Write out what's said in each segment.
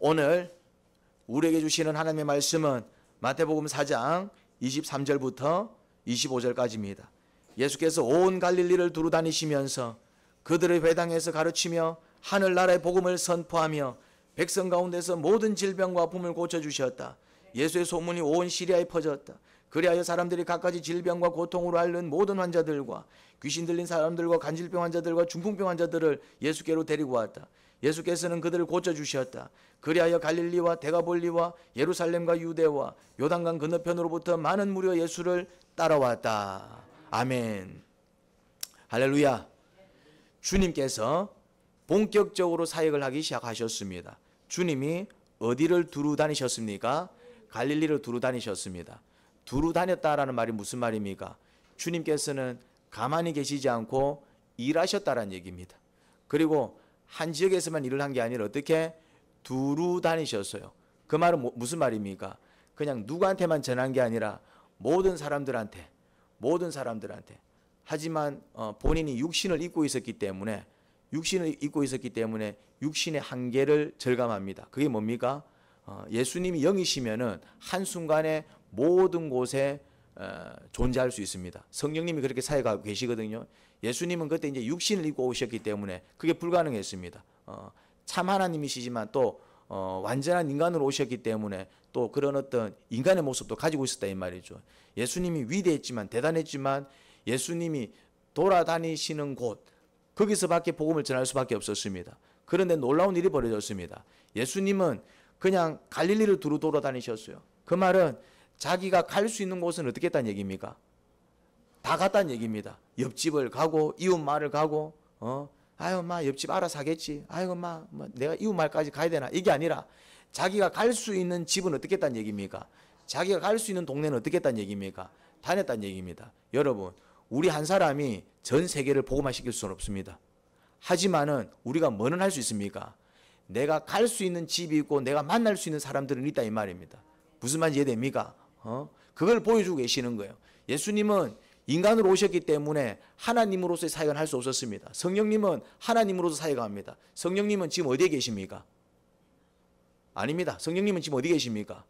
오늘 우리에게 주시는 하나님의 말씀은 마태복음 4장 23절부터 25절까지입니다. 예수께서 온 갈릴리를 두루 다니시면서 그들의 회당에서 가르치며 하늘나라의 복음을 선포하며 백성 가운데서 모든 질병과 아픔을 고쳐주셨다. 예수의 소문이 온 시리아에 퍼졌다. 그리하여 사람들이 갖가지 질병과 고통으로 앓는 모든 환자들과 귀신 들린 사람들과 간질병 환자들과 중풍병 환자들을 예수께로 데리고 왔다. 예수께서는 그들을 고쳐주셨다. 그리하여 갈릴리와 데가볼리와 예루살렘과 유대와 요단강 건너편으로부터 많은 무리가 예수를 따라왔다. 아멘. 할렐루야. 주님께서 본격적으로 사역을 하기 시작하셨습니다. 주님이 어디를 두루 다니셨습니까? 갈릴리를 두루 다니셨습니다. 두루 다녔다라는 말이 무슨 말입니까? 주님께서는 가만히 계시지 않고 일하셨다라는 얘기입니다. 그리고 한 지역에서만 일을 한 게 아니라 어떻게? 두루 다니셨어요. 그 말은 무슨 말입니까? 그냥 누구한테만 전한 게 아니라 모든 사람들한테. 하지만 본인이 육신을 입고 있었기 때문에 육신의 한계를 절감합니다. 그게 뭡니까? 예수님이 영이시면은 한순간에 모든 곳에 존재할 수 있습니다. 성령님이 그렇게 사역하고 계시거든요. 예수님은 그때 이제 육신을 입고 오셨기 때문에 그게 불가능했습니다. 참 하나님이시지만 또 완전한 인간으로 오셨기 때문에 또 그런 어떤 인간의 모습도 가지고 있었다 이 말이죠. 예수님이 위대했지만 대단했지만 예수님이 돌아다니시는 곳 거기서밖에 복음을 전할 수밖에 없었습니다. 그런데 놀라운 일이 벌어졌습니다. 예수님은 그냥 갈릴리를 두루 돌아다니셨어요. 그 말은 자기가 갈 수 있는 곳은 어떻게 했다는 얘기입니까? 다 갔다는 얘기입니다. 옆집을 가고 이웃 마을을 가고 아유 마 옆집 알아서 하겠지. 아이고 마 내가 이웃 마을까지 가야 되나? 이게 아니라 자기가 갈 수 있는 집은 어떻게 했다는 얘기입니까? 자기가 갈 수 있는 동네는 어떻게 했다는 얘기입니까? 다녔다는 얘기입니다. 여러분 우리 한 사람이 전 세계를 복음화 시킬 수는 없습니다. 하지만은 우리가 뭐는 할 수 있습니까? 내가 갈 수 있는 집이 있고 내가 만날 수 있는 사람들은 있다 이 말입니다. 무슨 말인지 이해됩니까? 그걸 보여주고 계시는 거예요. 예수님은 인간으로 오셨기 때문에 하나님으로서의 사역을 할 수 없었습니다. 성령님은 하나님으로서 사역합니다. 성령님은 지금 어디에 계십니까? 아닙니다. 성령님은 지금 어디 계십니까?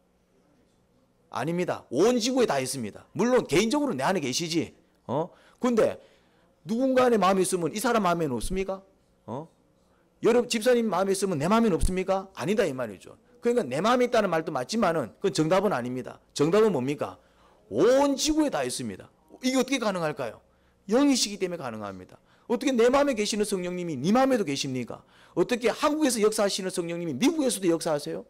아닙니다. 온 지구에 다 있습니다. 물론 개인적으로 내 안에 계시지. 근데 누군가의 마음이 있으면 이 사람 마음에는 없습니까? 여러분 집사님 마음에 있으면 내 마음에는 없습니까? 아니다 이 말이죠. 그러니까 내 마음에 있다는 말도 맞지만은 그건 정답은 아닙니다. 정답은 뭡니까? 온 지구에 다 있습니다. 이게 어떻게 가능할까요? 영이시기 때문에 가능합니다. 어떻게 내 마음에 계시는 성령님이 네 마음에도 계십니까? 어떻게 한국에서 역사하시는 성령님이 미국에서도 역사하세요?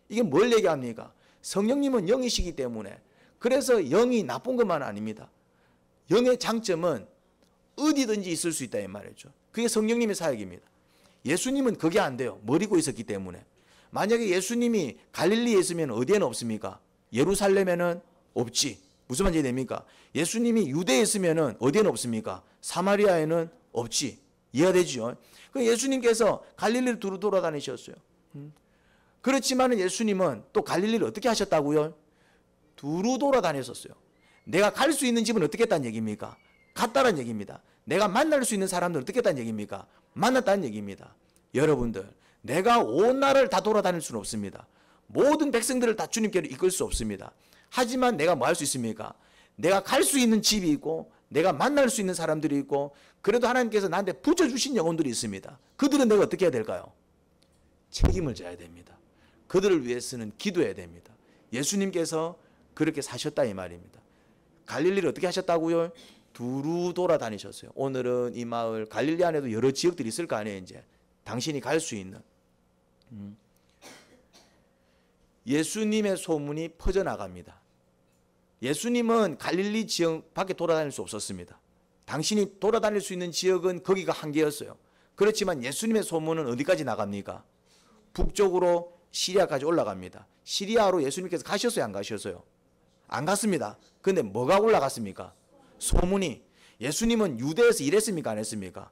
이게 뭘 얘기합니까? 성령님은 영이시기 때문에 그래서 영이 나쁜 것만 아닙니다. 영의 장점은 어디든지 있을 수 있다 이 말이죠. 그게 성령님의 사역입니다. 예수님은 그게 안 돼요. 머리고 있었기 때문에. 만약에 예수님이 갈릴리에 있으면 어디에는 없습니까? 예루살렘에는 없지. 무슨 말인지 됩니까? 예수님이 유대에 있으면 어디에는 없습니까? 사마리아에는 없지. 이해가 되죠? 예수님께서 갈릴리를 두루 돌아다니셨어요. 그렇지만 예수님은 또 갈릴리를 어떻게 하셨다고요? 두루 돌아다녔었어요. 내가 갈 수 있는 집은 어떻게 했다는 얘기입니까? 갔다는 얘기입니다. 내가 만날 수 있는 사람들은 어떻게 했다는 얘기입니까? 만났다는 얘기입니다. 여러분들 내가 온 나라를 다 돌아다닐 수는 없습니다. 모든 백성들을 다 주님께로 이끌 수 없습니다. 하지만 내가 뭐 할 수 있습니까? 내가 갈 수 있는 집이 있고 내가 만날 수 있는 사람들이 있고 그래도 하나님께서 나한테 붙여주신 영혼들이 있습니다. 그들은 내가 어떻게 해야 될까요? 책임을 져야 됩니다. 그들을 위해서는 기도해야 됩니다. 예수님께서 그렇게 사셨다 이 말입니다. 갈릴리를 어떻게 하셨다고요? 두루 돌아다니셨어요. 오늘은 이 마을 갈릴리 안에도 여러 지역들이 있을 거 아니에요. 이제 당신이 갈 수 있는 예수님의 소문이 퍼져나갑니다. 예수님은 갈릴리 지역 밖에 돌아다닐 수 없었습니다. 당신이 돌아다닐 수 있는 지역은 거기가 한계였어요. 그렇지만 예수님의 소문은 어디까지 나갑니까? 북쪽으로 시리아까지 올라갑니다. 시리아로 예수님께서 가셨어요? 안 가셨어요? 안 갔습니다. 근데 뭐가 올라갔습니까? 소문이. 예수님은 유대에서 일했습니까? 안 했습니까?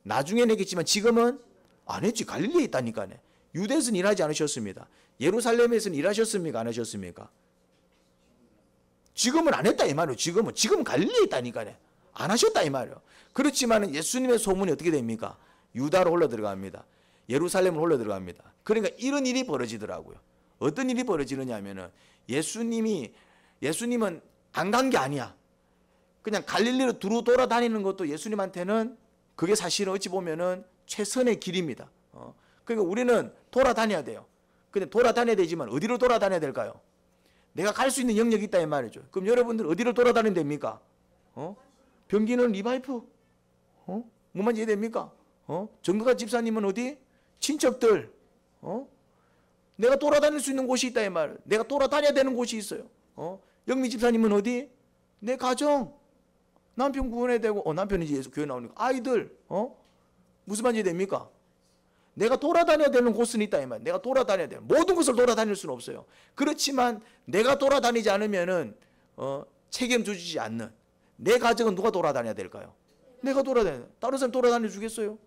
나중에는 했겠지만 지금은 안 했지. 갈릴리에 있다니까요. 유대에서는 일하지 않으셨습니다. 예루살렘에서는 일하셨습니까? 안 하셨습니까? 지금은 안 했다 이 말이에요. 지금은 갈릴리에 있다니까요. 안 하셨다 이 말이에요. 그렇지만 예수님의 소문이 어떻게 됩니까? 유다로 흘러 들어갑니다. 예루살렘으로 흘러 들어갑니다. 그러니까 이런 일이 벌어지더라고요. 어떤 일이 벌어지느냐 하면은 예수님은 안 간 게 아니야. 그냥 갈릴리로 두루 돌아다니는 것도 예수님한테는 그게 사실은 어찌 보면은 최선의 길입니다. 그러니까 우리는 돌아다녀야 돼요. 근데 돌아다녀야 되지만 어디로 돌아다녀야 될까요? 내가 갈 수 있는 영역이 있다 이 말이죠. 그럼 여러분들 어디로 돌아다니면 됩니까? 병기는 리바이프. 뭐만 이해됩니까? 정근가 집사님은 어디? 친척들. 내가 돌아다닐 수 있는 곳이 있다 이 말. 내가 돌아다녀야 되는 곳이 있어요. 영미 집사님은 어디? 내 가정. 남편 구원해야 되고, 남편이 예수 교회 나오니까 아이들. 무슨 말인지 됩니까? 내가 돌아다녀야 되는 곳은 있다 이 말. 내가 돌아다녀야 돼. 모든 것을 돌아다닐 수는 없어요. 그렇지만 내가 돌아다니지 않으면은 책임주지 않는 내 가정은 누가 돌아다녀야 될까요? 내가 돌아다녀야 돼. 다른 사람 돌아다녀 주겠어요?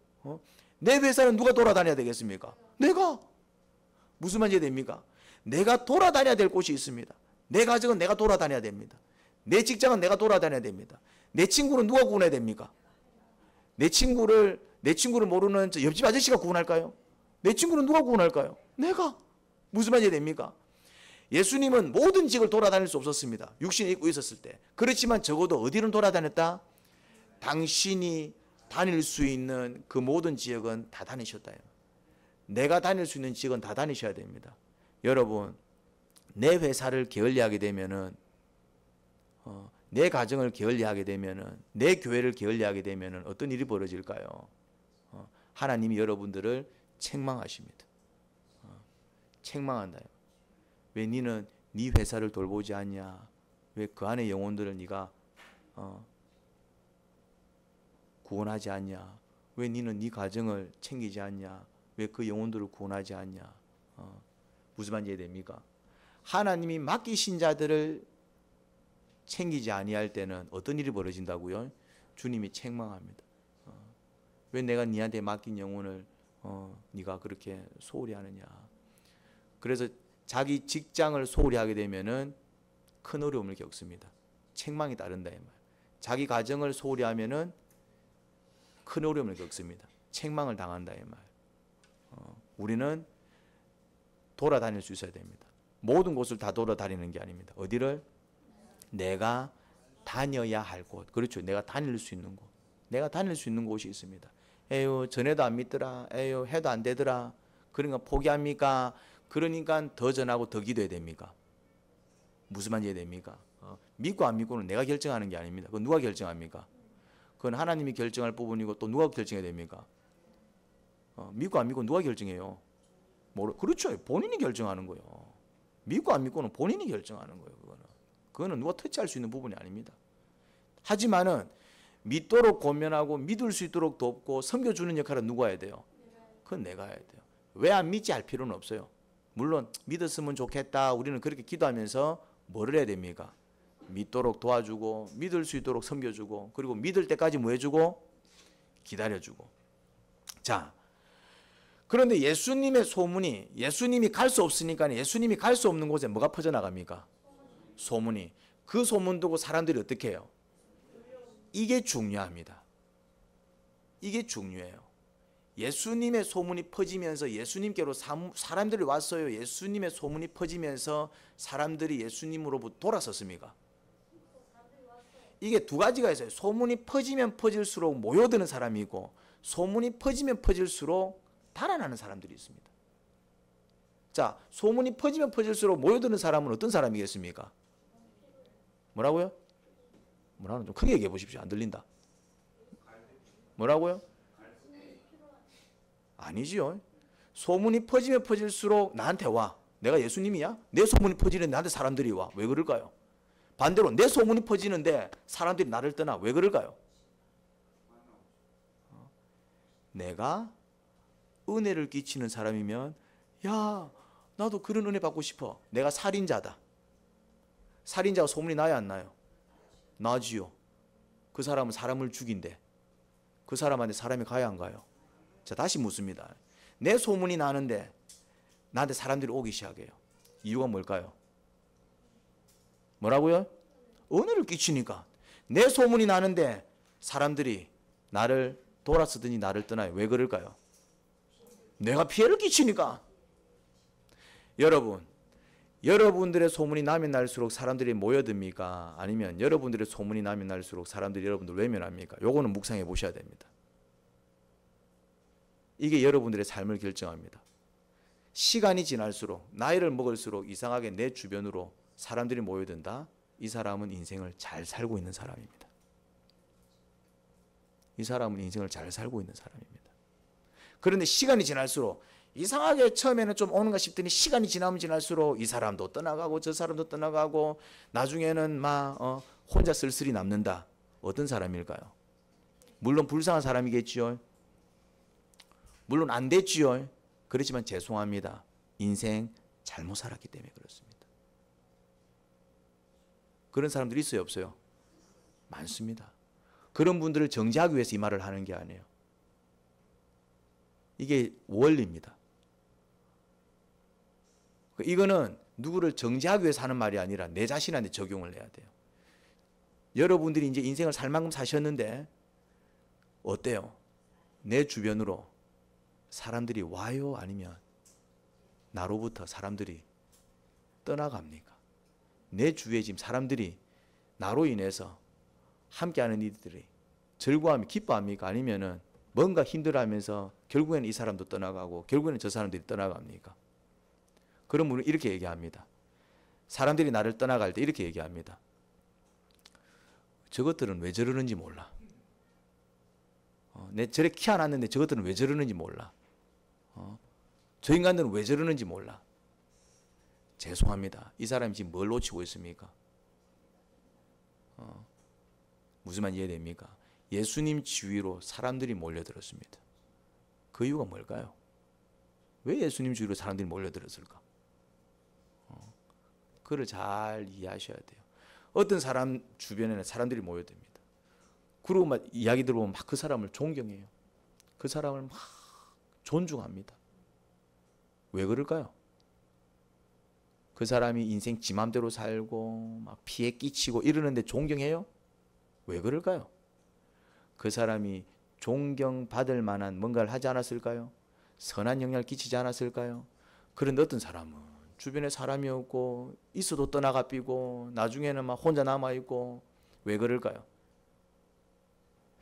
내 회사는 누가 돌아다녀야 되겠습니까? 내가. 무슨 말인지 됩니까? 내가 돌아다녀야 될 곳이 있습니다. 내 가정은 내가 돌아다녀야 됩니다. 내 직장은 내가 돌아다녀야 됩니다. 내 친구는 누가 구원해야 됩니까? 내 친구를 모르는 저 옆집 아저씨가 구원할까요? 내 친구는 누가 구원할까요? 내가. 무슨 말인지 됩니까? 예수님은 모든 지역을 돌아다닐 수 없었습니다. 육신에 입고 있었을 때. 그렇지만 적어도 어디는 돌아다녔다? 당신이 다닐 수 있는 그 모든 지역은 다 다니셨다. 내가 다닐 수 있는 지역은 다 다니셔야 됩니다. 여러분, 내 회사를 게을리하게 되면은, 내 가정을 게을리하게 되면은, 내 교회를 게을리하게 되면은 어떤 일이 벌어질까요? 하나님이 여러분들을 책망하십니다. 책망한다. 왜 니는 네 회사를 돌보지 않냐? 왜 그 안에 영혼들을 네가 구원하지 않냐? 왜 니는 네 가정을 챙기지 않냐? 왜 그 영혼들을 구원하지 않냐? 무슨 말인지 이해됩니까? 하나님이 맡기신 자들을 챙기지 아니할 때는 어떤 일이 벌어진다고요? 주님이 책망합니다. 왜 내가 니한테 맡긴 영혼을 네가 그렇게 소홀히 하느냐? 그래서 자기 직장을 소홀히 하게 되면은 큰 어려움을 겪습니다. 책망이 따른다 이 말. 자기 가정을 소홀히 하면은 큰 어려움을 겪습니다. 책망을 당한다 이 말. 우리는 돌아다닐 수 있어야 됩니다. 모든 곳을 다 돌아다니는 게 아닙니다. 어디를? 내가 다녀야 할 곳. 그렇죠. 내가 다닐 수 있는 곳. 내가 다닐 수 있는 곳이 있습니다. 에휴, 전에도 안 믿더라. 에휴, 해도 안 되더라. 그러니까 포기합니까? 그러니까 더 전하고 더 기도해야 됩니까? 무슨 말인지 이해됩니까? 믿고 안 믿고는 내가 결정하는 게 아닙니다. 그건 누가 결정합니까? 그건 하나님이 결정할 부분이고 또 누가 결정해야 됩니까? 믿고 안 믿고 누가 결정해요? 그렇죠. 본인이 결정하는 거예요. 믿고 안 믿고는 본인이 결정하는 거예요. 그거는 누가 터치할 수 있는 부분이 아닙니다. 하지만은 믿도록 권면하고 믿을 수 있도록 돕고 섬겨주는 역할은 누가 해야 돼요? 그건 내가 해야 돼요. 왜 안 믿지 할 필요는 없어요. 물론 믿었으면 좋겠다. 우리는 그렇게 기도하면서 뭐를 해야 됩니까? 믿도록 도와주고 믿을 수 있도록 섬겨주고 그리고 믿을 때까지 뭐 해주고 기다려주고. 자, 그런데 예수님의 소문이 예수님이 갈 수 없으니까 예수님이 갈 수 없는 곳에 뭐가 퍼져나갑니까? 소문이. 그 소문 두고 사람들이 어떻게 해요? 이게 중요합니다. 이게 중요해요. 예수님의 소문이 퍼지면서 예수님께로 사람들이 왔어요. 예수님의 소문이 퍼지면서 사람들이 예수님으로부터 돌아섰습니까? 이게 두 가지가 있어요. 소문이 퍼지면 퍼질수록 모여드는 사람이 있고 소문이 퍼지면 퍼질수록 달아나는 사람들이 있습니다. 자, 소문이 퍼지면 퍼질수록 모여드는 사람은 어떤 사람이겠습니까? 뭐라고요? 뭐라고 좀 크게 얘기해 보십시오. 안 들린다. 뭐라고요? 아니지요. 소문이 퍼지면 퍼질수록 나한테 와. 내가 예수님이야? 내 소문이 퍼지는데 나한테 사람들이 와. 왜 그럴까요? 반대로 내 소문이 퍼지는데 사람들이 나를 떠나. 왜 그럴까요? 내가 은혜를 끼치는 사람이면 야, 나도 그런 은혜 받고 싶어. 내가 살인자다. 살인자가 소문이 나요, 안 나요? 나지요. 그 사람은 사람을 죽인대. 그 사람한테 사람이 가야 안 가요? 자, 다시 묻습니다. 내 소문이 나는데 나한테 사람들이 오기 시작해요. 이유가 뭘까요? 뭐라고요? 은혜를 끼치니까. 내 소문이 나는데 사람들이 나를 돌아서더니 나를 떠나요. 왜 그럴까요? 내가 피해를 끼치니까. 여러분들의 소문이 나면 날수록 사람들이 모여듭니까? 아니면 여러분들의 소문이 나면 날수록 사람들이 여러분들 외면합니까? 요거는 묵상해 보셔야 됩니다. 이게 여러분들의 삶을 결정합니다. 시간이 지날수록, 나이를 먹을수록 이상하게 내 주변으로 사람들이 모여든다? 이 사람은 인생을 잘 살고 있는 사람입니다. 이 사람은 인생을 잘 살고 있는 사람입니다. 그런데 시간이 지날수록 이상하게 처음에는 좀 오는가 싶더니 시간이 지나면 지날수록 이 사람도 떠나가고 저 사람도 떠나가고 나중에는 막 혼자 쓸쓸히 남는다. 어떤 사람일까요? 물론 불쌍한 사람이겠지요. 물론 안 됐지요. 그렇지만 죄송합니다. 인생 잘못 살았기 때문에 그렇습니다. 그런 사람들이 있어요, 없어요? 많습니다. 그런 분들을 정죄하기 위해서 이 말을 하는 게 아니에요. 이게 원리입니다. 이거는 누구를 정죄하기 위해서 하는 말이 아니라 내 자신한테 적용을 해야 돼요. 여러분들이 이제 인생을 살 만큼 사셨는데 어때요? 내 주변으로 사람들이 와요? 아니면 나로부터 사람들이 떠나갑니까? 내 주위에 지금 사람들이 나로 인해서 함께하는 이들이 즐거워하며 기뻐합니까? 아니면은 뭔가 힘들어하면서 결국에는 이 사람도 떠나가고 결국에는 저 사람들이 떠나갑니까? 그런 분은 이렇게 얘기합니다. 사람들이 나를 떠나갈 때 이렇게 얘기합니다. 저것들은 왜 저러는지 몰라. 내 저래 키워놨는데 저것들은 왜 저러는지 몰라. 저 인간들은 왜 저러는지 몰라. 죄송합니다. 이 사람이 지금 뭘 놓치고 있습니까? 무슨 말 이해됩니까? 예수님 주위로 사람들이 몰려들었습니다. 그 이유가 뭘까요? 왜 예수님 주위로 사람들이 몰려들었을까? 그걸 잘 이해하셔야 돼요. 어떤 사람 주변에는 사람들이 모여듭니다. 그리고 막 이야기 들어보면 막 그 사람을 존경해요. 그 사람을 막 존중합니다. 왜 그럴까요? 그 사람이 인생 지 맘대로 살고 막 피해 끼치고 이러는데 존경해요? 왜 그럴까요? 그 사람이 존경받을 만한 뭔가를 하지 않았을까요? 선한 영향을 끼치지 않았을까요? 그런데 어떤 사람은 주변에 사람이 없고 있어도 떠나가 삐고 나중에는 막 혼자 남아있고 왜 그럴까요?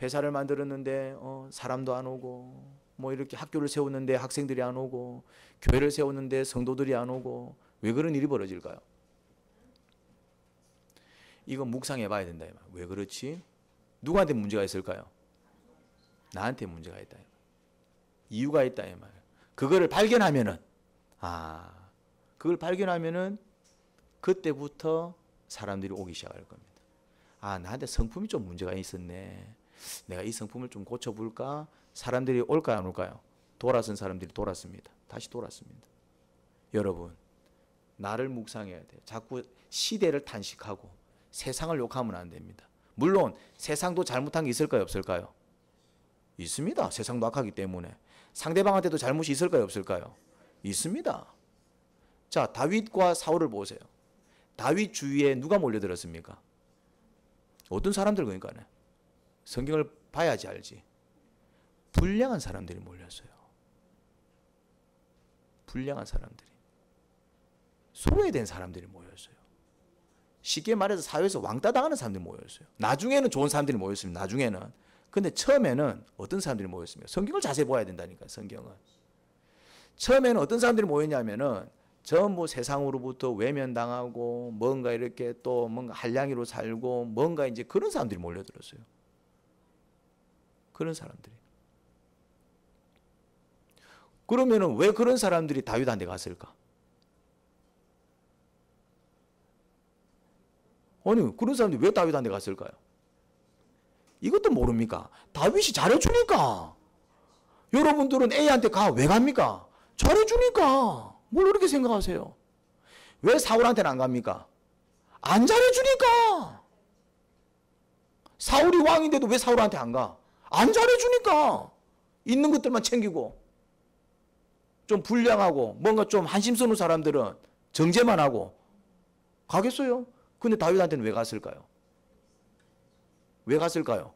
회사를 만들었는데 사람도 안 오고 뭐 이렇게 학교를 세웠는데 학생들이 안 오고 교회를 세웠는데 성도들이 안 오고 왜 그런 일이 벌어질까요? 이거 묵상해 봐야 된다. 왜 그렇지? 누구한테 문제가 있을까요? 나한테 문제가 있다. 이유가 있다. 이 말. 그거를 발견하면은 그걸 발견하면은 그때부터 사람들이 오기 시작할 겁니다. 나한테 성품이 좀 문제가 있었네. 내가 이 성품을 좀 고쳐볼까? 사람들이 올까요, 안 올까요? 돌아선 사람들이 돌았습니다. 다시 돌았습니다. 여러분, 나를 묵상해야 돼요. 자꾸 시대를 탄식하고 세상을 욕하면 안 됩니다. 물론 세상도 잘못한 게 있을까요, 없을까요? 있습니다. 세상도 악하기 때문에. 상대방한테도 잘못이 있을까요, 없을까요? 있습니다. 자, 다윗과 사울을 보세요. 다윗 주위에 누가 몰려들었습니까? 어떤 사람들 그러니까 성경을 봐야지 알지. 불량한 사람들이 몰렸어요. 불량한 사람들이. 소외된 사람들이 모였어요. 쉽게 말해서 사회에서 왕따 당하는 사람들이 모였어요. 나중에는 좋은 사람들이 모였습니다. 나중에는. 근데 처음에는 어떤 사람들이 모였습니까? 성경을 자세히 봐야 된다니까, 성경은. 처음에는 어떤 사람들이 모였냐면은 전부 세상으로부터 외면당하고 뭔가 이렇게 또 뭔가 한량이로 살고 뭔가 이제 그런 사람들이 몰려들었어요. 그런 사람들이. 그러면은 왜 그런 사람들이 다윗한테 갔을까? 아니, 그런 사람들이 왜 다윗한테 갔을까요? 이것도 모릅니까? 다윗이 잘해주니까. 여러분들은 A한테 왜 갑니까? 잘해주니까. 뭘 그렇게 생각하세요? 왜 사울한테는 안 갑니까? 안 잘해주니까. 사울이 왕인데도 왜 사울한테 안 가? 안 잘해주니까. 있는 것들만 챙기고 좀 불량하고 뭔가 좀 한심 쓰는 사람들은 정죄만 하고 가겠어요? 근데 다윗한테는 왜 갔을까요? 왜 갔을까요?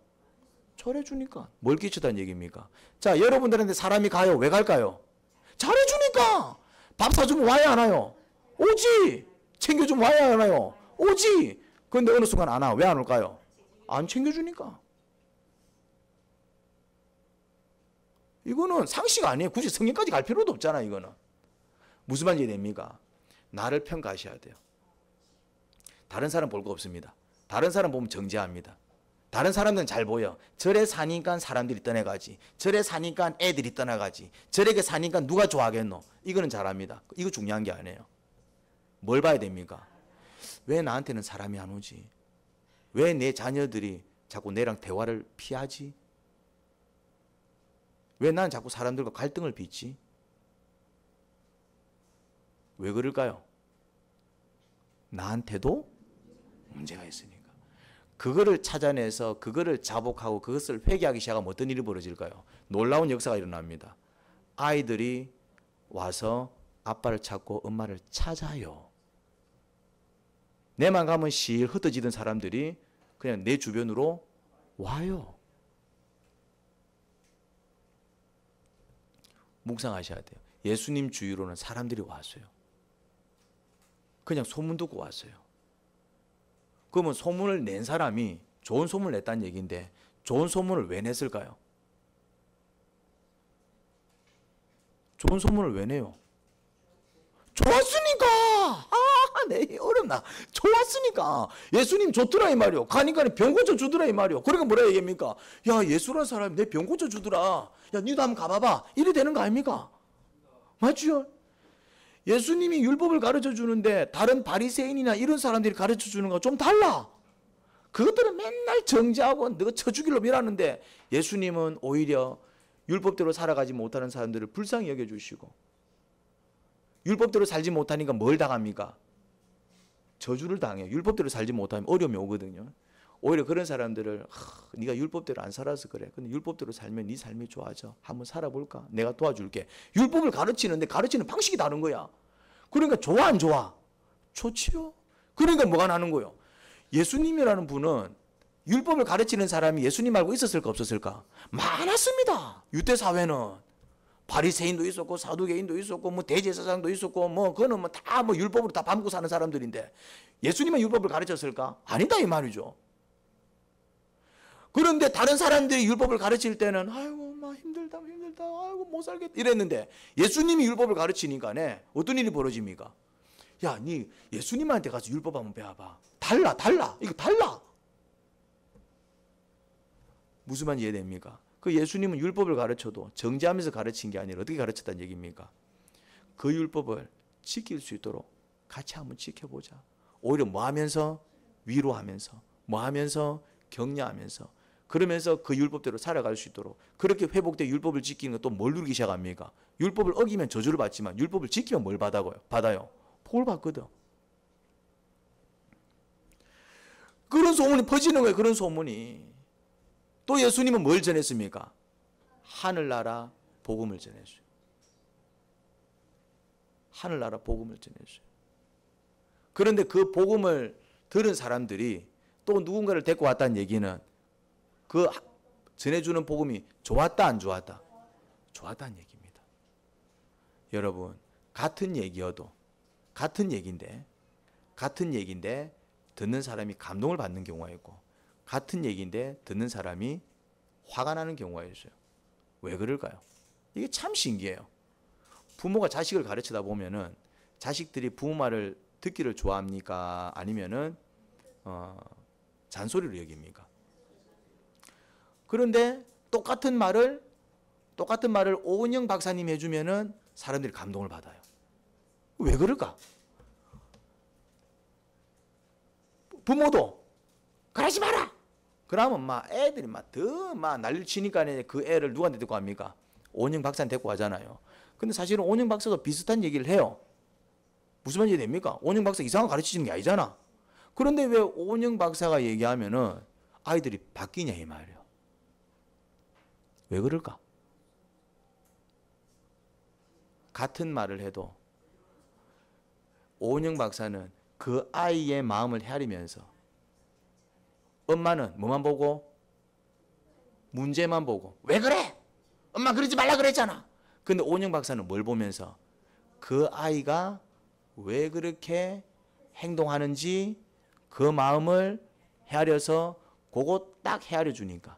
잘해주니까. 뭘 끼쳤다는 얘기입니까? 자, 여러분들한테 사람이 가요. 왜 갈까요? 잘해주니까. 밥 사주면 와야 하나요? 오지. 챙겨주면 와야 하나요? 오지. 그런데 어느 순간 안 와. 왜 안 올까요? 안 챙겨주니까. 이거는 상식 아니에요. 굳이 성경까지 갈 필요도 없잖아. 이거는. 무슨 말인지 됩니까? 나를 평가하셔야 돼요. 다른 사람 볼 거 없습니다. 다른 사람 보면 정죄합니다. 다른 사람들은 잘 보여. 저래 사니까 사람들이 떠나가지. 저래 사니까 애들이 떠나가지. 저렇게 사니까 누가 좋아하겠노? 이거는 잘합니다. 이거 중요한 게 아니에요. 뭘 봐야 됩니까? 왜 나한테는 사람이 안 오지? 왜 내 자녀들이 자꾸 내랑 대화를 피하지? 왜 난 자꾸 사람들과 갈등을 빚지? 왜 그럴까요? 나한테도 문제가 있으니까. 그거를 찾아내서 그거를 자복하고 그것을 회개하기 시작하면 어떤 일이 벌어질까요? 놀라운 역사가 일어납니다. 아이들이 와서 아빠를 찾고 엄마를 찾아요. 내만 가면 실 흩어지던 사람들이 그냥 내 주변으로 와요. 묵상하셔야 돼요. 예수님 주위로는 사람들이 왔어요. 그냥 소문 듣고 왔어요. 그러면 소문을 낸 사람이 좋은 소문을 냈다는 얘기인데 좋은 소문을 왜 냈을까요? 좋은 소문을 왜 내요? 좋았으니까. 네, 어렵나. 좋았으니까. 예수님 좋더라 이 말이요. 가니까 병 고쳐 주더라 이 말이요. 그러니까 뭐라 얘기합니까? 야, 예수라는 사람이 내 병 고쳐 주더라. 야, 니도 한번 가봐봐. 이래 되는 거 아닙니까? 맞죠? 예수님이 율법을 가르쳐 주는데 다른 바리새인이나 이런 사람들이 가르쳐 주는 거 좀 달라. 그것들은 맨날 정죄하고 너 쳐 죽일로 밀었는데 예수님은 오히려 율법대로 살아가지 못하는 사람들을 불쌍히 여겨주시고 율법대로 살지 못하니까 뭘 당합니까? 저주를 당해요. 율법대로 살지 못하면 어려움이 오거든요. 오히려 그런 사람들을 네가 율법대로 안 살아서 그래. 근데 율법대로 살면 네 삶이 좋아져. 한번 살아볼까? 내가 도와줄게. 율법을 가르치는데 가르치는 방식이 다른 거야. 그러니까 좋아 안 좋아? 좋지요. 그러니까 뭐가 나는 거예요? 예수님이라는 분은 율법을 가르치는 사람이 예수님 말고 있었을까 없었을까? 많았습니다. 유대 사회는 바리새인도 있었고 사두개인도 있었고 뭐 대제사장도 있었고 뭐 그거는 뭐 다 뭐 율법으로 다 밟고 사는 사람들인데 예수님은 율법을 가르쳤을까? 아니다 이 말이죠. 그런데 다른 사람들이 율법을 가르칠 때는 아이고 막 힘들다 아이고 못 살겠다 이랬는데 예수님이 율법을 가르치니까네 어떤 일이 벌어집니까? 야, 니 예수님한테 가서 율법 한번 배워봐. 달라 이거 달라. 무슨 말인지 이해됩니까? 그 예수님은 율법을 가르쳐도 정죄하면서 가르친 게 아니라 어떻게 가르쳤다는 얘기입니까? 그 율법을 지킬 수 있도록 같이 한번 지켜보자. 오히려 뭐 하면서? 위로하면서 뭐 하면서? 격려하면서 그러면서 그 율법대로 살아갈 수 있도록 그렇게 회복된 율법을 지키는 건 또 뭘 누리기 시작합니까? 율법을 어기면 저주를 받지만 율법을 지키면 뭘 받아요? 복을 받거든. 그런 소문이 퍼지는 거예요. 그런 소문이. 또 예수님은 뭘 전했습니까? 하늘나라 복음을 전했어요. 하늘나라 복음을 전했어요. 그런데 그 복음을 들은 사람들이 또 누군가를 데리고 왔다는 얘기는 그 전해주는 복음이 좋았다 안 좋았다? 좋았다는 얘기입니다. 여러분 같은 얘기여도 같은 얘기인데 듣는 사람이 감동을 받는 경우가 있고 같은 얘기인데 듣는 사람이 화가 나는 경우가 있어요. 왜 그럴까요? 이게 참 신기해요. 부모가 자식을 가르치다 보면은 자식들이 부모 말을 듣기를 좋아합니까? 아니면은 잔소리를 여깁니까? 그런데 똑같은 말을 오은영 박사님이 해주면은 사람들이 감동을 받아요. 왜 그럴까? 부모도 그러지 마라. 그러면 막 애들이 더 난리를 치니까 그 애를 누구한테 데리고 갑니까? 오은영 박사한테 데리고 가잖아요. 근데 사실은 오은영 박사도 비슷한 얘기를 해요. 무슨 말인지 됩니까? 오은영 박사 이상한 거 가르치는 게 아니잖아. 그런데 왜 오은영 박사가 얘기하면은 아이들이 바뀌냐 이 말이에요. 왜 그럴까? 같은 말을 해도 오은영 박사는 그 아이의 마음을 헤아리면서 엄마는 뭐만 보고? 문제만 보고. 왜 그래? 엄마 그러지 말라 그랬잖아. 근데 오은영 박사는 뭘 보면서? 그 아이가 왜 그렇게 행동하는지 그 마음을 헤아려서 그거 딱 헤아려 주니까.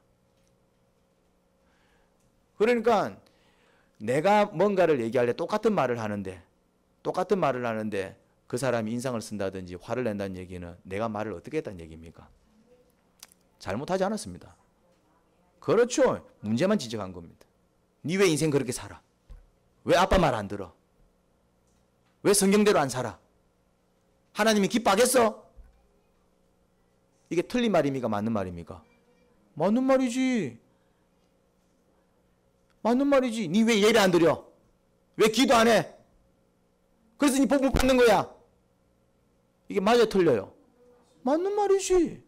그러니까 내가 뭔가를 얘기할 때 똑같은 말을 하는데 그 사람이 인상을 쓴다든지 화를 낸다는 얘기는 내가 말을 어떻게 했다는 얘기입니까? 잘못하지 않았습니다. 그렇죠. 문제만 지적한 겁니다. 니 왜 인생 그렇게 살아? 왜 아빠 말 안 들어? 왜 성경대로 안 살아? 하나님이 기뻐하겠어? 이게 틀린 말입니까? 맞는 말입니까? 맞는 말이지. 맞는 말이지. 니 왜 예배 안 드려? 왜 기도 안 해? 그래서 니 복 못 받는 거야. 이게 맞아 틀려요? 맞는 말이지.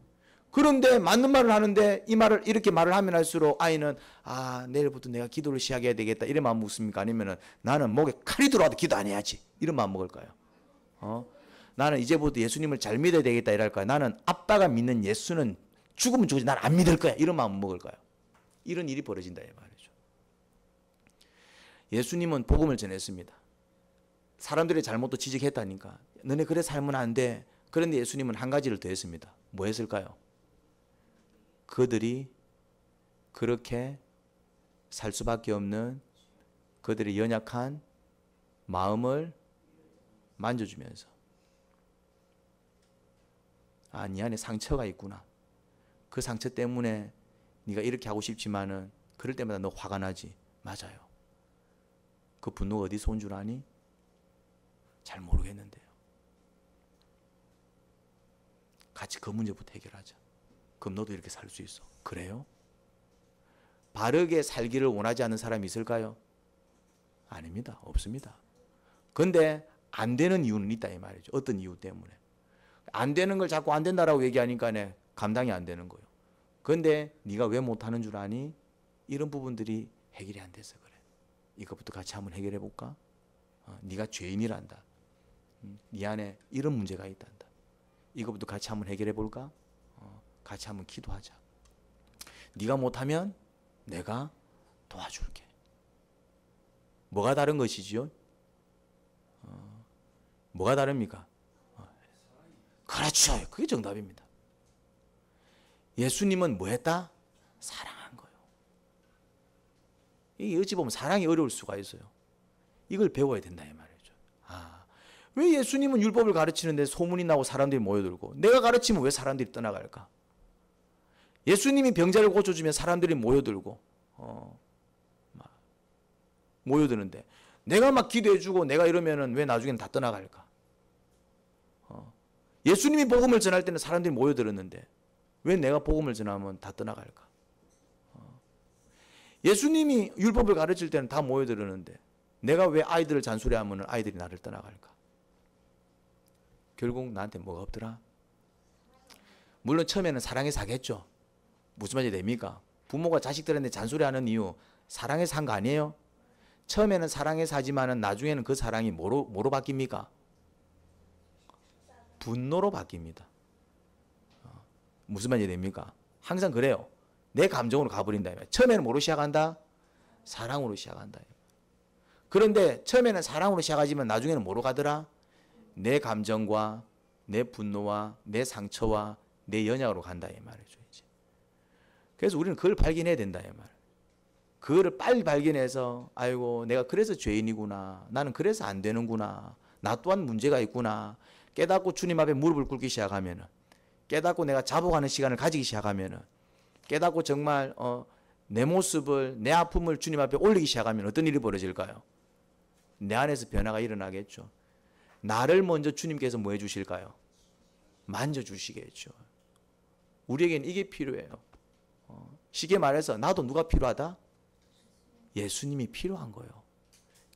그런데 맞는 말을 하는데 이 말을 이렇게 말을 하면 할수록 아이는 내일부터 내가 기도를 시작해야 되겠다 이런 마음 먹습니까? 아니면은 나는 목에 칼이 들어와도 기도 안 해야지 이런 마음 먹을까요? 나는 이제부터 예수님을 잘 믿어야 되겠다 이랄까요? 나는 아빠가 믿는 예수는 죽으면 죽지 난 안 믿을 거야 이런 마음 먹을까요? 이런 일이 벌어진다 이 말이죠. 예수님은 복음을 전했습니다. 사람들의 잘못도 지적했다니까. 너네 그래 살면 안 돼. 그런데 예수님은 한 가지를 더 했습니다. 뭐 했을까요? 그들이 그렇게 살 수밖에 없는 그들의 연약한 마음을 만져주면서 네 안에 상처가 있구나. 그 상처 때문에 네가 이렇게 하고 싶지만은 그럴 때마다 너 화가 나지. 맞아요. 그 분노가 어디서 온 줄 아니? 잘 모르겠는데요. 같이 그 문제부터 해결하자. 그럼 너도 이렇게 살 수 있어. 그래요? 바르게 살기를 원하지 않는 사람이 있을까요? 아닙니다. 없습니다. 근데 안 되는 이유는 있다 이 말이죠. 어떤 이유 때문에. 안 되는 걸 자꾸 안 된다라고 얘기하니까 감당이 안 되는 거예요. 근데 네가 왜 못하는 줄 아니? 이런 부분들이 해결이 안 돼서 그래. 이것부터 같이 한번 해결해 볼까? 네가 죄인이란다. 네 안에 이런 문제가 있단다. 이것부터 같이 한번 해결해 볼까? 같이 한번 기도하자. 네가 못하면 내가 도와줄게. 뭐가 다른 것이지요? 뭐가 다릅니까? 그렇죠. 그게 정답입니다. 예수님은 뭐 했다? 사랑한 거예요. 이게 어찌 보면 사랑이 어려울 수가 있어요. 이걸 배워야 된다 이 말이죠. 왜 예수님은 율법을 가르치는데 소문이 나고 사람들이 모여들고 내가 가르치면 왜 사람들이 떠나갈까? 예수님이 병자를 고쳐주면 사람들이 모여들고 모여드는데 내가 막 기도해주고 내가 이러면은 왜 나중에는 다 떠나갈까? 예수님이 복음을 전할 때는 사람들이 모여들었는데 왜 내가 복음을 전하면 다 떠나갈까? 예수님이 율법을 가르칠 때는 다 모여들었는데 내가 왜 아이들을 잔소리하면 아이들이 나를 떠나갈까? 결국 나한테 뭐가 없더라? 물론 처음에는 사랑해서 하겠죠. 무슨 말이 됩니까? 부모가 자식들한테 잔소리하는 이유 사랑해서 한 거 아니에요? 처음에는 사랑해서 하지만은 나중에는 그 사랑이 뭐로 바뀝니까? 분노로 바뀝니다. 무슨 말이 됩니까? 항상 그래요. 내 감정으로 가버린다. 처음에는 뭐로 시작한다? 사랑으로 시작한다. 그런데 처음에는 사랑으로 시작하지만 나중에는 뭐로 가더라? 내 감정과 내 분노와 내 상처와 내 연약으로 간다 이 말이죠. 이제. 그래서 우리는 그걸 발견해야 된다 이 말. 그거를 빨리 발견해서 아이고 내가 그래서 죄인이구나. 나는 그래서 안 되는구나. 나 또한 문제가 있구나. 깨닫고 주님 앞에 무릎을 꿇기 시작하면은 깨닫고 내가 자복하는 시간을 가지기 시작하면은 깨닫고 정말 내 모습을 내 아픔을 주님 앞에 올리기 시작하면 어떤 일이 벌어질까요? 내 안에서 변화가 일어나겠죠. 나를 먼저 주님께서 뭐 해주실까요? 만져주시겠죠. 우리에게는 이게 필요해요. 쉽게 말해서 나도 누가 필요하다? 예수님이 필요한 거예요.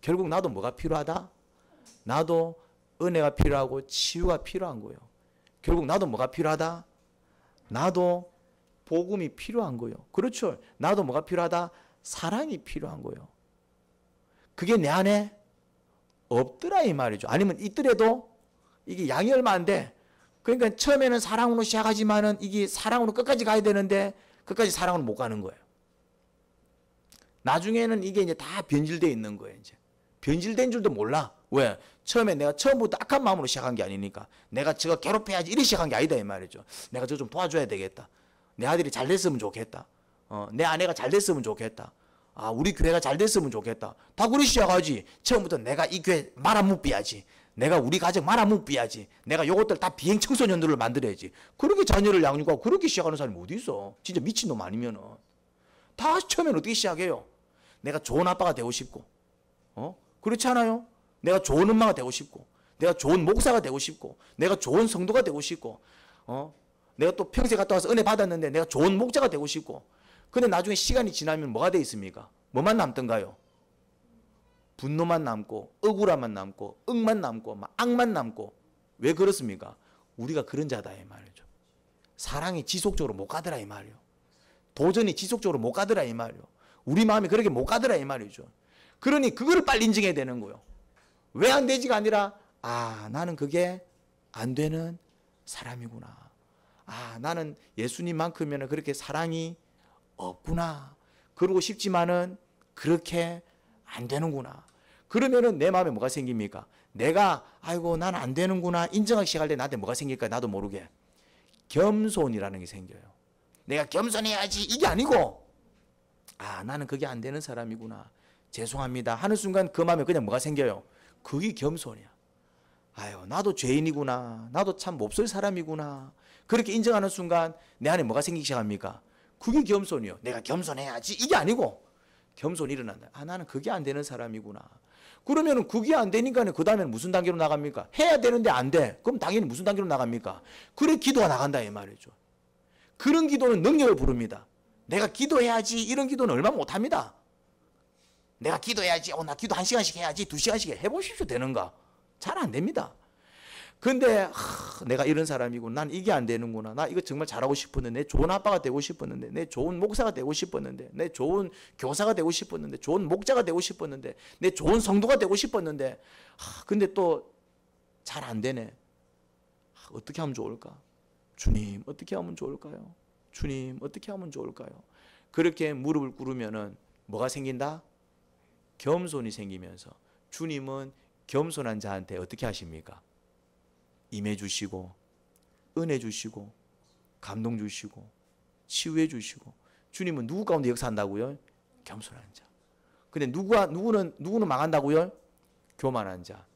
결국 나도 뭐가 필요하다? 나도 은혜가 필요하고 치유가 필요한 거예요. 결국 나도 뭐가 필요하다? 나도 복음이 필요한 거예요. 그렇죠. 나도 뭐가 필요하다? 사랑이 필요한 거예요. 그게 내 안에 없더라 이 말이죠. 아니면 있더라도 이게 양이 얼마 안 돼. 그러니까 처음에는 사랑으로 시작하지만은 이게 사랑으로 끝까지 가야 되는데 끝까지 사랑으로 못 가는 거예요. 나중에는 이게 이제 다 변질되어 있는 거예요. 이제 변질된 줄도 몰라. 왜? 처음에 내가 처음부터 악한 마음으로 시작한 게 아니니까. 내가 저거 괴롭혀야지 이리 시작한 게 아니다 이 말이죠. 내가 저 좀 도와줘야 되겠다. 내 아들이 잘 됐으면 좋겠다. 내 아내가 잘 됐으면 좋겠다. 아, 우리 교회가 잘 됐으면 좋겠다. 다 그리 시작하지. 처음부터 내가 이 교회 말아묵비야지. 내가 우리 가정 말아묵비야지. 내가 요것들 다 비행 청소년들을 만들어야지. 그렇게 자녀를 양육하고 그렇게 시작하는 사람이 어디 있어? 진짜 미친놈 아니면은. 다 처음엔 어떻게 시작해요? 내가 좋은 아빠가 되고 싶고, 그렇지 않아요? 내가 좋은 엄마가 되고 싶고, 내가 좋은 목사가 되고 싶고, 내가 좋은 성도가 되고 싶고, 내가 또 평생 갔다 와서 은혜 받았는데 내가 좋은 목자가 되고 싶고. 근데 나중에 시간이 지나면 뭐가 돼 있습니까? 뭐만 남던가요? 분노만 남고, 억울함만 남고, 억만 남고, 막 악만 남고. 왜 그렇습니까? 우리가 그런 자다 이 말이죠. 사랑이 지속적으로 못 가더라 이 말이요. 도전이 지속적으로 못 가더라 이 말이요. 우리 마음이 그렇게 못 가더라 이 말이죠. 그러니 그거를 빨리 인정해야 되는 거예요. 왜 안 되지가 아니라, 아, 나는 그게 안 되는 사람이구나. 아, 나는 예수님만큼이면 그렇게 사랑이 없구나. 그러고 싶지만은 그렇게 안 되는구나. 그러면은 내 마음에 뭐가 생깁니까? 내가 아이고 난 안 되는구나 인정하기 시작할 때 나한테 뭐가 생길까? 나도 모르게 겸손이라는 게 생겨요. 내가 겸손해야지 이게 아니고, 아, 나는 그게 안 되는 사람이구나. 죄송합니다 하는 순간 그 마음에 그냥 뭐가 생겨요? 그게 겸손이야. 아유, 나도 죄인이구나. 나도 참 몹쓸 사람이구나. 그렇게 인정하는 순간 내 안에 뭐가 생기기 시작합니까? 그게 겸손이요. 내가 겸손해야지 이게 아니고 겸손이 일어난다. 아, 나는 그게 안 되는 사람이구나. 그러면은 그게 안 되니까 그 다음에는 무슨 단계로 나갑니까? 해야 되는데 안 돼. 그럼 당연히 무슨 단계로 나갑니까? 그래 기도가 나간다 이 말이죠. 그런 기도는 능력을 부릅니다. 내가 기도해야지 이런 기도는 얼마 못합니다. 내가 기도해야지. 나 기도 1시간씩 해야지. 2시간씩 해보십시오. 되는가? 잘 안 됩니다. 근데 내가 이런 사람이고 난 이게 안 되는구나. 나 이거 정말 잘하고 싶었는데, 내 좋은 아빠가 되고 싶었는데, 내 좋은 목사가 되고 싶었는데, 내 좋은 교사가 되고 싶었는데, 좋은 목자가 되고 싶었는데, 내 좋은 성도가 되고 싶었는데, 근데 또 잘 안 되네. 어떻게 하면 좋을까? 주님 어떻게 하면 좋을까요? 주님 어떻게 하면 좋을까요? 그렇게 무릎을 꿇으면은 뭐가 생긴다? 겸손이 생기면서 주님은 겸손한 자한테 어떻게 하십니까? 임해 주시고 은혜 주시고 감동 주시고 치유해 주시고. 주님은 누구 가운데 역사한다고요? 겸손한 자. 근데 누구는 망한다고요? 교만한 자.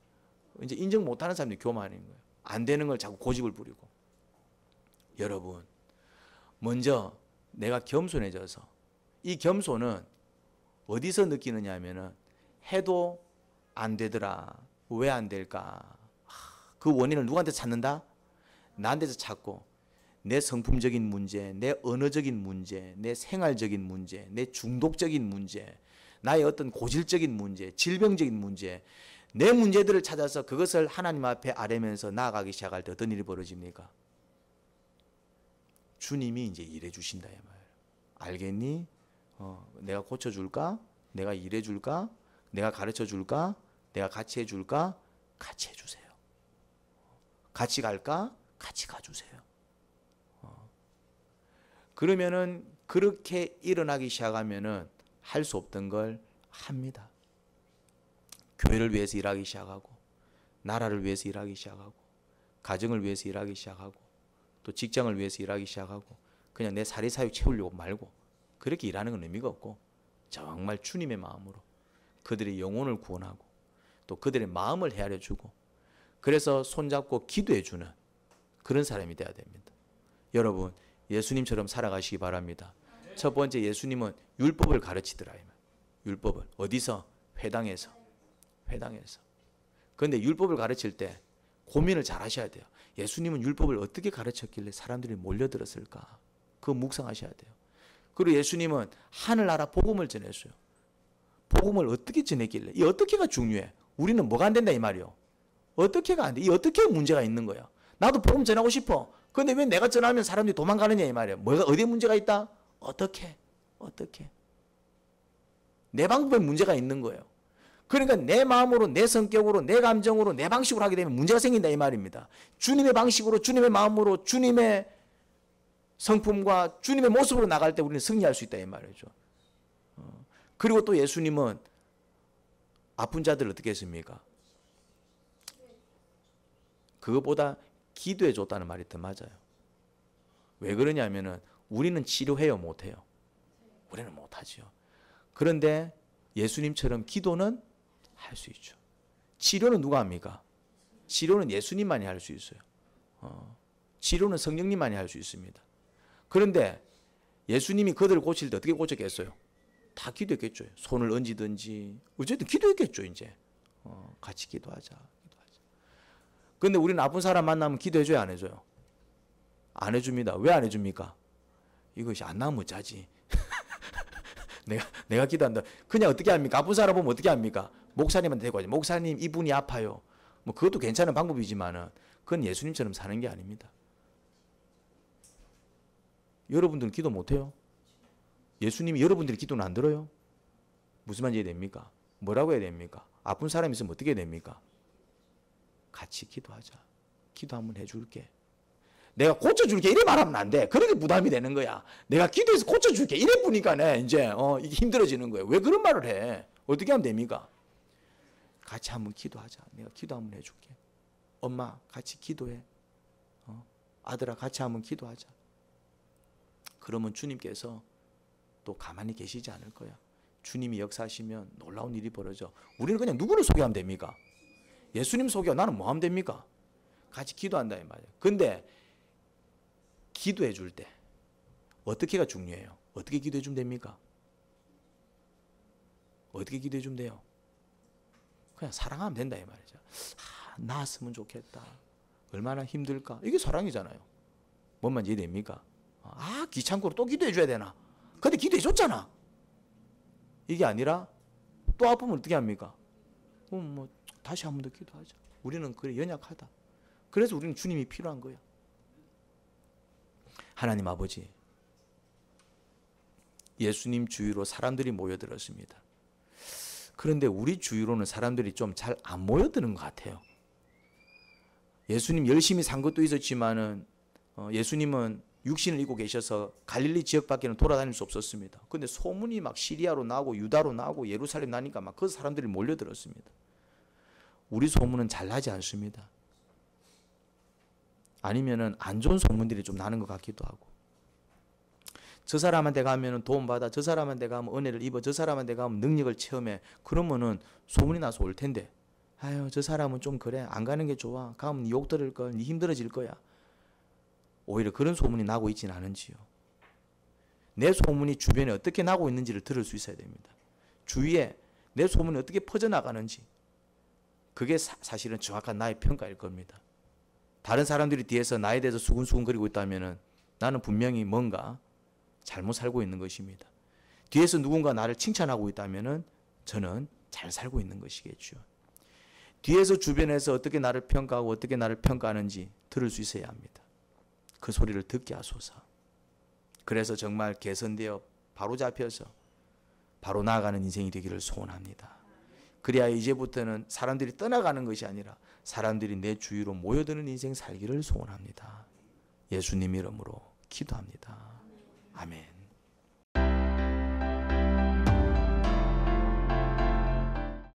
이제 인정 못하는 사람들이 교만인 거예요. 안 되는 걸 자꾸 고집을 부리고. 여러분, 먼저 내가 겸손해져서, 이 겸손은 어디서 느끼느냐 하면은 해도 안 되더라. 왜 안 될까? 그 원인을 누구한테 찾는다? 나한테서 찾고, 내 성품적인 문제, 내 언어적인 문제, 내 생활적인 문제, 내 중독적인 문제, 나의 어떤 고질적인 문제, 질병적인 문제, 내 문제들을 찾아서 그것을 하나님 앞에 아뢰면서 나아가기 시작할 때 어떤 일이 벌어집니까? 주님이 이제 일해 주신다 이 말. 알겠니? 내가 고쳐줄까? 내가 일해 줄까? 내가 가르쳐 줄까? 내가 같이 해줄까? 같이 해주세요. 같이 갈까? 같이 가주세요. 그러면은 그렇게 일어나기 시작하면은 할 수 없던 걸 합니다. 교회를 위해서 일하기 시작하고, 나라를 위해서 일하기 시작하고, 가정을 위해서 일하기 시작하고, 또 직장을 위해서 일하기 시작하고, 그냥 내 사리사욕 채우려고 말고 그렇게 일하는 건 의미가 없고, 정말 주님의 마음으로 그들의 영혼을 구원하고 또 그들의 마음을 헤아려주고, 그래서 손잡고 기도해주는 그런 사람이 돼야 됩니다. 여러분, 예수님처럼 살아가시기 바랍니다. 첫 번째, 예수님은 율법을 가르치더라. 율법을 어디서? 회당에서. 그런데 율법을 가르칠 때 고민을 잘 하셔야 돼요. 예수님은 율법을 어떻게 가르쳤길래 사람들이 몰려들었을까? 그거 묵상하셔야 돼요. 그리고 예수님은 하늘나라 복음을 전했어요. 복음을 어떻게 전했길래? 이 어떻게가 중요해. 우리는 뭐가 안 된다 이 말이요. 어떻게가 안 돼. 이 어떻게 문제가 있는 거야. 나도 복음 전하고 싶어. 근데 왜 내가 전하면 사람들이 도망가느냐 이 말이야. 뭐가 어디에 문제가 있다? 어떻게? 내 방법에 문제가 있는 거예요. 그러니까 내 마음으로, 내 성격으로, 내 감정으로, 내 방식으로 하게 되면 문제가 생긴다 이 말입니다. 주님의 방식으로, 주님의 마음으로, 주님의 성품과 주님의 모습으로 나갈 때 우리는 승리할 수 있다 이 말이죠. 그리고 또 예수님은 아픈 자들 어떻게 했습니까? 그것보다 기도해 줬다는 말이 더 맞아요. 왜 그러냐면은 우리는 치료해요, 못해요? 우리는 못하죠. 그런데 예수님처럼 기도는 할 수 있죠. 치료는 누가 합니까? 치료는 예수님만이 할 수 있어요. 치료는 성령님만이 할 수 있습니다. 그런데 예수님이 그들을 고칠 때 어떻게 고쳤겠어요? 다 기도했겠죠. 손을 얹이든지 어쨌든 기도했겠죠. 이제 같이 기도하자. 그런데 우리는 아픈 사람 만나면 기도해줘야 안 해줘요? 안 해줍니다. 왜 안 해줍니까? 이것이 안 나오면 짜지. 내가 기도한다. 그냥 어떻게 합니까? 아픈 사람 보면 어떻게 합니까? 목사님한테 대고 하죠. 목사님 이분이 아파요. 뭐 그것도 괜찮은 방법이지만은 그건 예수님처럼 사는 게 아닙니다. 여러분들은 기도 못해요? 예수님이 여러분들의 기도는 안 들어요? 무슨 말인지 됩니까? 뭐라고 해야 됩니까? 아픈 사람이 있으면 어떻게 해야 됩니까? 같이 기도하자. 기도 한번 해줄게. 내가 고쳐줄게 이래 말하면 안 돼. 그렇게 부담이 되는 거야. 내가 기도해서 고쳐줄게 이래 보니까 이제 이게 힘들어지는 거예요. 왜 그런 말을 해? 어떻게 하면 됩니까? 같이 한번 기도하자. 내가 기도 한번 해줄게. 엄마 같이 기도해. 아들아 같이 한번 기도하자. 그러면 주님께서 또 가만히 계시지 않을 거야. 주님이 역사하시면 놀라운 일이 벌어져. 우리는 그냥 누구를 소개하면 됩니까? 예수님 소개하고 나는 뭐 하면 됩니까? 같이 기도한다 이 말이에요. 근데 기도해 줄 때 어떻게가 중요해요? 어떻게 기도해 주면 됩니까? 어떻게 기도해 주면 돼요? 그냥 사랑하면 된다 이 말이죠. 나았으면 좋겠다. 얼마나 힘들까? 이게 사랑이잖아요. 뭔 말인지 이해됩니까? 귀찮고 또 기도해 줘야 되나? 근데 기도해 줬잖아. 이게 아니라 또 아프면 어떻게 합니까? 뭐 다시 한 번 더 기도하자. 우리는 그래 연약하다. 그래서 우리는 주님이 필요한 거야. 하나님 아버지, 예수님 주위로 사람들이 모여들었습니다. 그런데 우리 주위로는 사람들이 좀 잘 안 모여드는 것 같아요. 예수님 열심히 산 것도 있었지만은 예수님은 육신을 입고 계셔서 갈릴리 지역밖에는 돌아다닐 수 없었습니다. 그런데 소문이 막 시리아로 나고 유다로 나고 예루살렘 나니까 막 그 사람들이 몰려들었습니다. 우리 소문은 잘 나지 않습니다. 아니면은 안 좋은 소문들이 좀 나는 것 같기도 하고. 저 사람한테 가면은 도움받아, 저 사람한테 가면 은혜를 입어, 저 사람한테 가면 능력을 체험해. 그러면은 소문이 나서 올 텐데, 아유 저 사람은 좀 그래, 안 가는 게 좋아, 가면 욕 들을 걸, 니 힘들어질 거야. 오히려 그런 소문이 나고 있지는 않은지요. 내 소문이 주변에 어떻게 나고 있는지를 들을 수 있어야 됩니다. 주위에 내 소문이 어떻게 퍼져나가는지, 그게 사실은 정확한 나의 평가일 겁니다. 다른 사람들이 뒤에서 나에 대해서 수근수근거리고 있다면 나는 분명히 뭔가 잘못 살고 있는 것입니다. 뒤에서 누군가 나를 칭찬하고 있다면 저는 잘 살고 있는 것이겠죠. 뒤에서 주변에서 어떻게 나를 평가하고 어떻게 나를 평가하는지 들을 수 있어야 합니다. 그 소리를 듣게 하소서. 그래서 정말 개선되어 바로 잡혀서 바로 나아가는 인생이 되기를 소원합니다. 그래야 이제부터는 사람들이 떠나가는 것이 아니라 사람들이 내 주위로 모여드는 인생 살기를 소원합니다. 예수님 이름으로 기도합니다. 아멘.